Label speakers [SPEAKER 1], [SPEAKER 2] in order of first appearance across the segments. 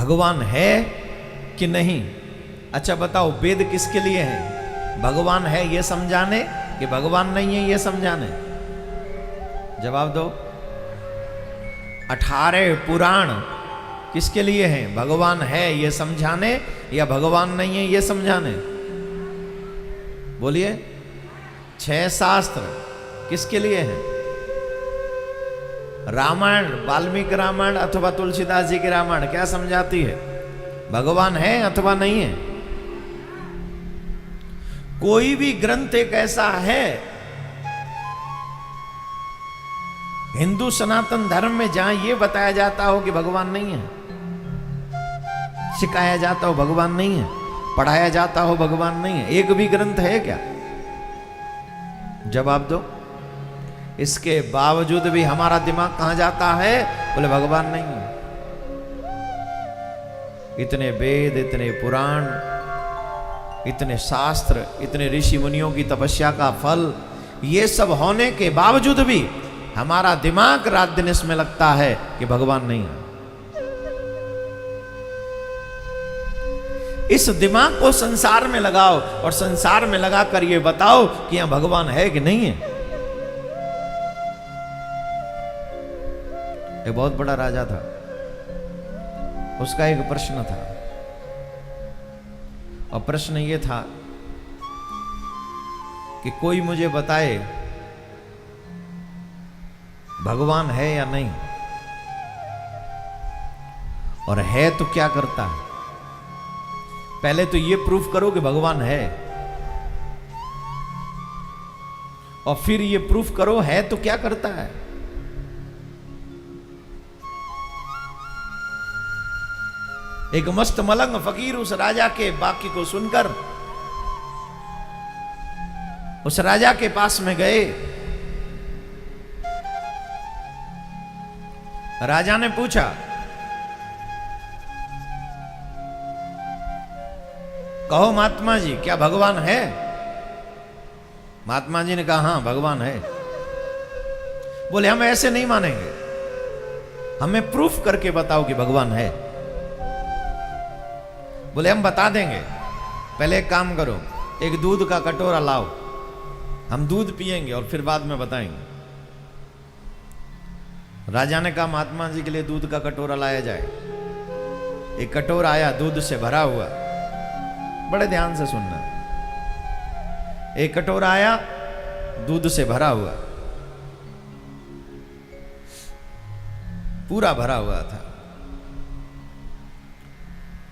[SPEAKER 1] भगवान है कि नहीं? अच्छा बताओ, वेद किसके लिए है? भगवान है ये समझाने कि भगवान नहीं है ये समझाने? जवाब दो। 18 पुराण किसके लिए हैं? भगवान है ये समझाने या भगवान नहीं है ये समझाने? बोलिए। 6 शास्त्र किसके लिए हैं? रामायण, वाल्मीकि रामायण अथवा तुलसीदास जी की रामायण क्या समझाती है? भगवान है अथवा नहीं है? कोई भी ग्रंथ एक ऐसा है हिंदू सनातन धर्म में जहां यह बताया जाता हो कि भगवान नहीं है, सिखाया जाता हो भगवान नहीं है, पढ़ाया जाता हो भगवान नहीं है, एक भी ग्रंथ है क्या? जवाब दो। इसके बावजूद भी हमारा दिमाग कहां जाता है? बोले भगवान नहीं है। इतने वेद, इतने पुराण, इतने शास्त्र, इतने ऋषि मुनियों की तपस्या का फल, ये सब होने के बावजूद भी हमारा दिमाग रात दिन इसमें लगता है कि भगवान नहीं है। इस दिमाग को संसार में लगाओ और संसार में लगाकर ये बताओ कि यहां भगवान है कि नहीं है। एक बहुत बड़ा राजा था, उसका एक प्रश्न था, और प्रश्न ये था कि कोई मुझे बताए भगवान है या नहीं, और है तो क्या करता है? पहले तो ये प्रूफ करो कि भगवान है, और फिर ये प्रूफ करो है तो क्या करता है। एक मस्त मलंग फकीर उस राजा के वाक्य को सुनकर उस राजा के पास में गए। राजा ने पूछा, कहो महात्मा जी क्या भगवान है? महात्मा जी ने कहा हां भगवान है। बोले हम ऐसे नहीं मानेंगे, हमें प्रूफ करके बताओ कि भगवान है। बोले हम बता देंगे, पहले एक काम करो, एक दूध का कटोरा लाओ, हम दूध पिएंगे और फिर बाद में बताएंगे। राजा ने कहा महात्मा जी के लिए दूध का कटोरा लाया जाए। एक कटोरा आया दूध से भरा हुआ, बड़े ध्यान से सुनना। एक कटोरा आया दूध से भरा हुआ, पूरा भरा हुआ था।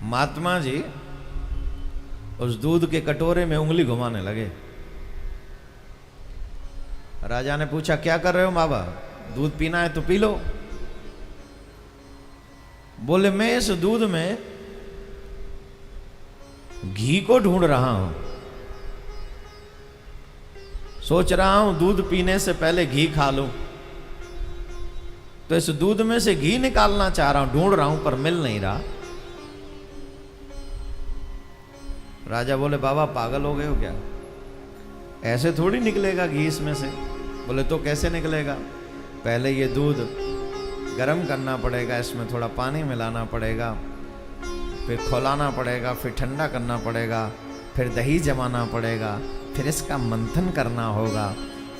[SPEAKER 1] महात्मा जी उस दूध के कटोरे में उंगली घुमाने लगे। राजा ने पूछा क्या कर रहे हो बाबा? दूध पीना है तो पी लो। बोले मैं इस दूध में घी को ढूंढ रहा हूं, सोच रहा हूं दूध पीने से पहले घी खा लूं, तो इस दूध में से घी निकालना चाह रहा हूं, ढूंढ रहा हूं पर मिल नहीं रहा। राजा बोले बाबा पागल हो गए हो क्या? ऐसे थोड़ी निकलेगा घी इसमें से। बोले तो कैसे निकलेगा? पहले ये दूध गर्म करना पड़ेगा, इसमें थोड़ा पानी मिलाना पड़ेगा, फिर खौलाना पड़ेगा, फिर ठंडा करना पड़ेगा, फिर दही जमाना पड़ेगा, फिर इसका मंथन करना होगा,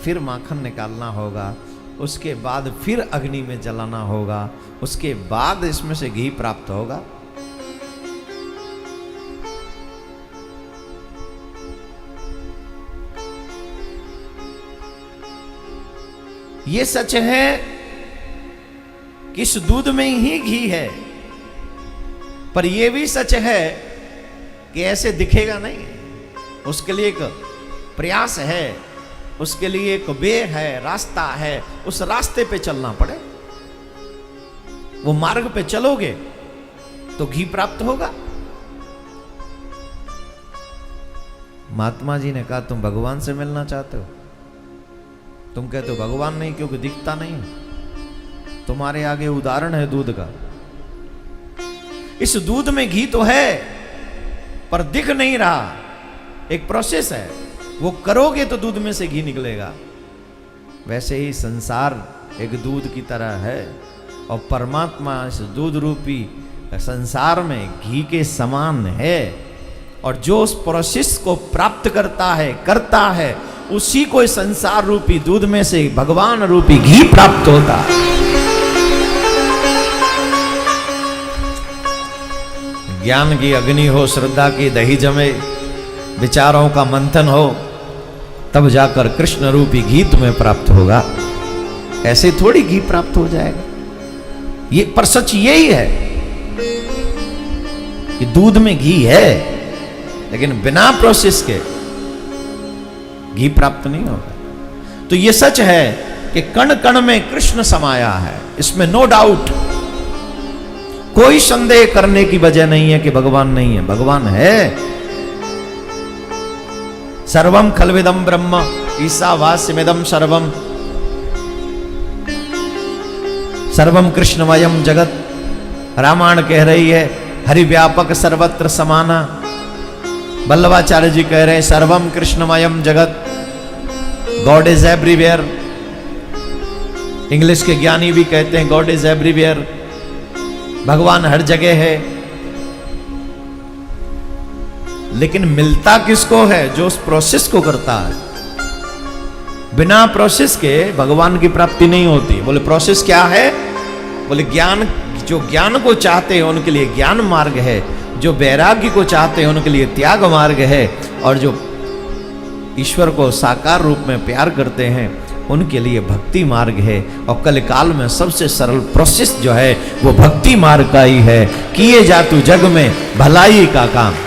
[SPEAKER 1] फिर माखन निकालना होगा, उसके बाद फिर अग्नि में जलाना होगा, उसके बाद इसमें से घी प्राप्त होगा। ये सच है कि इस दूध में ही घी है, पर यह भी सच है कि ऐसे दिखेगा नहीं। उसके लिए एक प्रयास है, उसके लिए एक वे है, रास्ता है, उस रास्ते पे चलना पड़े। वो मार्ग पे चलोगे तो घी प्राप्त होगा। महात्मा जी ने कहा तुम भगवान से मिलना चाहते हो? तुम कहते हो भगवान नहीं क्योंकि दिखता नहीं। तुम्हारे आगे उदाहरण है दूध का। इस दूध में घी तो है पर दिख नहीं रहा, एक प्रोसेस है, वो करोगे तो दूध में से घी निकलेगा। वैसे ही संसार एक दूध की तरह है और परमात्मा इस दूध रूपी संसार में घी के समान है, और जो उस प्रोसेस को प्राप्त करता है उसी को इस संसार रूपी दूध में से भगवान रूपी घी प्राप्त होता है। ज्ञान की अग्नि हो, श्रद्धा की दही जमे, विचारों का मंथन हो, तब जाकर कृष्ण रूपी घी तुम्हें प्राप्त होगा। ऐसे थोड़ी घी प्राप्त हो जाएगा। ये पर सच यही है कि दूध में घी है, लेकिन बिना प्रोसेस के घी प्राप्त नहीं होगा। तो ये सच है कि कण कण में कृष्ण समाया है, इसमें नो डाउट, कोई संदेह करने की वजह नहीं है कि भगवान नहीं है। भगवान है। सर्वम खलविदम ब्रह्म ईशावास्यमिदं सर्वम, सर्वम कृष्णमयम जगत। रामायण कह रही है हरि व्यापक सर्वत्र समाना। वल्लभाचार्य जी कह रहे हैं सर्वम कृष्णमयम जगत, गॉड इज एवरीवेयर। इंग्लिश के ज्ञानी भी कहते हैं गॉड इज एवरीवेयर, भगवान हर जगह है। लेकिन मिलता किसको है? जो उस प्रोसेस को करता है। बिना प्रोसेस के भगवान की प्राप्ति नहीं होती। बोले प्रोसेस क्या है? बोले ज्ञान, जो ज्ञान को चाहते हैं उनके लिए ज्ञान मार्ग है, जो वैराग्य को चाहते हैं उनके लिए त्याग मार्ग है, और जो ईश्वर को साकार रूप में प्यार करते हैं उनके लिए भक्ति मार्ग है। और कल काल में सबसे सरल प्रोसेस जो है वो भक्ति मार्ग का ही है। किए जा तू जग में भलाई का काम।